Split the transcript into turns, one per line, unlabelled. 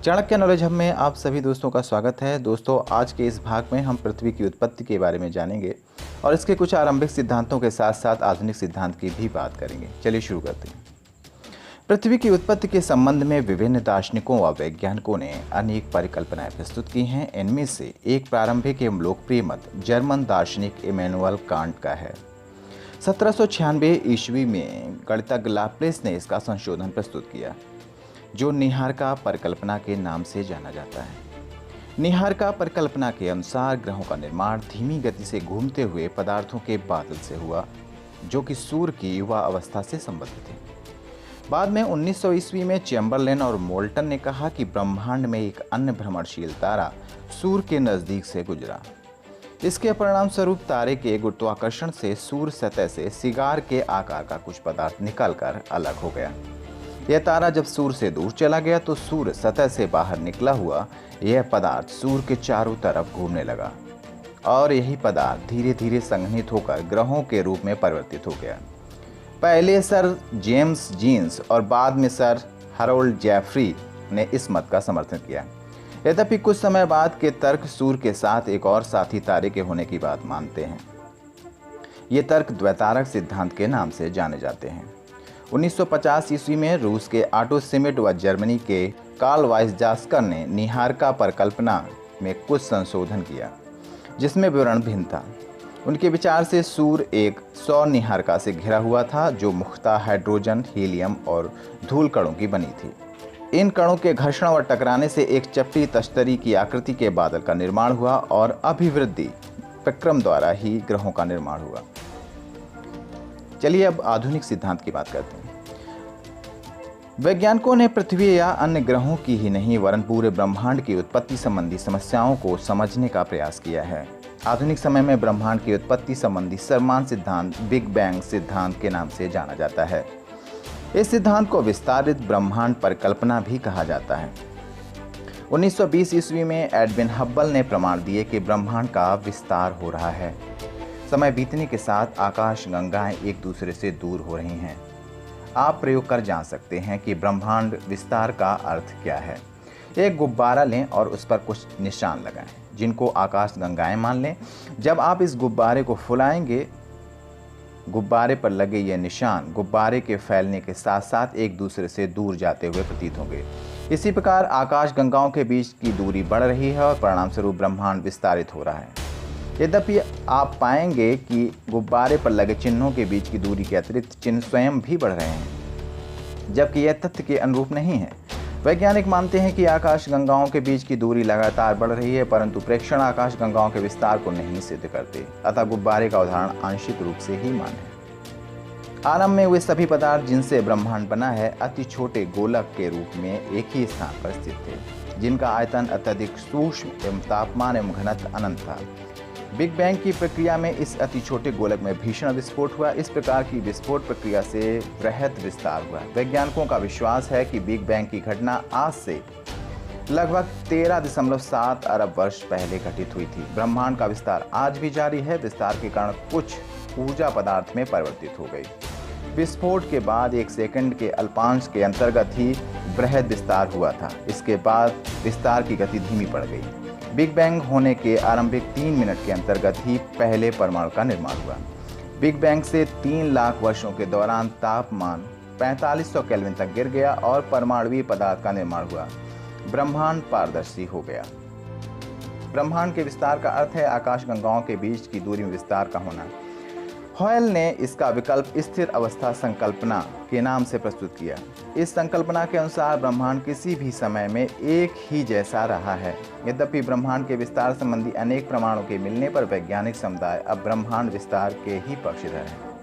Chanakya knowledge hub में आप सभी दोस्तों का स्वागत है। दोस्तों, आज के इस भाग में हम पृथ्वी की उत्पत्ति के बारे में जानेंगे और इसके कुछ आरंभिक सिद्धांतों के साथ साथ आधुनिक सिद्धांत की भी बात करेंगे। चलिए शुरू करते हैं। पृथ्वी की उत्पत्ति के संबंध में विभिन्न दार्शनिकों व वैज्ञानिकों ने अनेक परिकल्पनाएं प्रस्तुत की हैं। इनमें से एक प्रारंभिक एवं लोकप्रिय मत जर्मन दार्शनिक इमैनुअल कांट का है। 1796 ईस्वी में गणितज्ञ लाप्लेस ने इसका संशोधन प्रस्तुत किया, जो निहारका परिकल्पना के नाम से जाना जाता है। निहारका परिकल्पना के अनुसार ग्रहों का निर्माण धीमी गति से घूमते हुए पदार्थों के बादल से हुआ, जो कि सूर्य की युवा अवस्था से संबंधित थे। बाद में 1900 ईस्वी में चैम्बरलेन और मोल्टन ने कहा कि ब्रह्मांड में एक अन्य भ्रमणशील तारा सूर्य के नज़दीक से गुजरा। इसके परिणाम स्वरूप तारे के गुरुत्वाकर्षण से सूर्य सतह से सिगार के आकार का कुछ पदार्थ निकलकर अलग हो गया। यह तारा जब सूर्य से दूर चला गया तो सूर्य सतह से बाहर निकला हुआ यह पदार्थ सूर्य के चारों तरफ घूमने लगा और यही पदार्थ धीरे धीरे संघनित होकर ग्रहों के रूप में परिवर्तित हो गया। पहले सर जेम्स जीन्स और बाद में सर हैरोल्ड जेफरी ने इस मत का समर्थन किया। यद्यपि कुछ समय बाद के तर्क सूर्य के साथ एक और साथी तारे के होने की बात मानते हैं। ये तर्क द्वैतारक सिद्धांत के नाम से जाने जाते हैं। 1950 ईस्वी में रूस के ऑटो श्मिड व जर्मनी के कार्ल वाइसजास्कर ने निहारका परिकल्पना में कुछ संशोधन किया, जिसमें विवरण भिन्न था। उनके विचार से सूर्य एक सौर निहारका से घिरा हुआ था, जो मुख्यतः हाइड्रोजन, हीलियम और धूल कणों की बनी थी। इन कणों के घर्षण व टकराने से एक चपटी तश्तरी की आकृति के बादल का निर्माण हुआ और अभिवृद्धि प्रक्रम द्वारा ही ग्रहों का निर्माण हुआ। चलिए अब आधुनिक सिद्धांत की बात करते हैं। वैज्ञानिकों ने पृथ्वी या अन्य ग्रहों की ही नहीं वरन पूरे ब्रह्मांड की उत्पत्ति संबंधी समस्याओं को समझने का प्रयास किया है। आधुनिक समय में ब्रह्मांड की उत्पत्ति संबंधी सर्वमान्य सिद्धांत बिग बैंग सिद्धांत के नाम से जाना जाता है। इस सिद्धांत को विस्तारित ब्रह्मांड परिकल्पना भी कहा जाता है। 1920 ईस्वी में एडविन हब्बल ने प्रमाण दिए कि ब्रह्मांड का विस्तार हो रहा है। समय बीतने के साथ आकाश गंगाएं एक दूसरे से दूर हो रही हैं। आप प्रयोग कर जान सकते हैं कि ब्रह्मांड विस्तार का अर्थ क्या है। एक गुब्बारा लें और उस पर कुछ निशान लगाएं, जिनको आकाश गंगाएं मान लें। जब आप इस गुब्बारे को फुलाएंगे, गुब्बारे पर लगे ये निशान गुब्बारे के फैलने के साथ साथ एक दूसरे से दूर जाते हुए प्रतीत होंगे। इसी प्रकार आकाश गंगाओं के बीच की दूरी बढ़ रही है और परिणामस्वरूप ब्रह्मांड विस्तारित हो रहा है। यद्यपि आप पाएंगे कि गुब्बारे पर लगे चिन्हों के बीच की दूरी के अतिरिक्त चिन्ह स्वयं भी बढ़ रहे हैं, जबकि यह तथ्य के अनुरूप नहीं है। वैज्ञानिक मानते हैं कि आकाश गंगाओं के बीच की दूरी लगातार बढ़ रही है, परंतु प्रेक्षण आकाश गंगाओं के विस्तार को नहीं सिद्ध करते। अतः गुब्बारे का उदाहरण आंशिक रूप से ही मान्य है। आरंभ में वे सभी पदार्थ जिनसे ब्रह्मांड बना है अति छोटे गोलक के रूप में एक ही स्थान पर स्थित थे, जिनका आयतन अत्यधिक सूक्ष्म एवं तापमान एवं घनत्व अनंत था। बिग बैंग की प्रक्रिया में इस अति छोटे गोलक में भीषण विस्फोट हुआ। इस प्रकार की विस्फोट प्रक्रिया से बृहद विस्तार हुआ। वैज्ञानिकों का विश्वास है कि बिग बैंग की घटना आज से लगभग 13.7 अरब वर्ष पहले घटित हुई थी। ब्रह्मांड का विस्तार आज भी जारी है। विस्तार के कारण कुछ ऊर्जा पदार्थ में परिवर्तित हो गई। विस्फोट के बाद 1 सेकंड के अल्पांश के अंतर्गत ही बृहद विस्तार हुआ था। इसके बाद विस्तार की गति धीमी पड़ गई। बिग बैंग होने के आरंभिक 3 मिनट के अंतर्गत ही पहले परमाणु का निर्माण हुआ। बिग बैंग से 3 लाख वर्षों के दौरान तापमान 4500 केल्विन तक गिर गया और परमाणुवीय पदार्थ का निर्माण हुआ। ब्रह्मांड पारदर्शी हो गया। ब्रह्मांड के विस्तार का अर्थ है आकाश गंगाओं के बीच की दूरी में विस्तार का होना। हॉयल ने इसका विकल्प स्थिर अवस्था संकल्पना के नाम से प्रस्तुत किया। इस संकल्पना के अनुसार ब्रह्मांड किसी भी समय में एक ही जैसा रहा है। यद्यपि ब्रह्मांड के विस्तार संबंधी अनेक प्रमाणों के मिलने पर वैज्ञानिक समुदाय अब ब्रह्मांड विस्तार के ही पक्षधर है।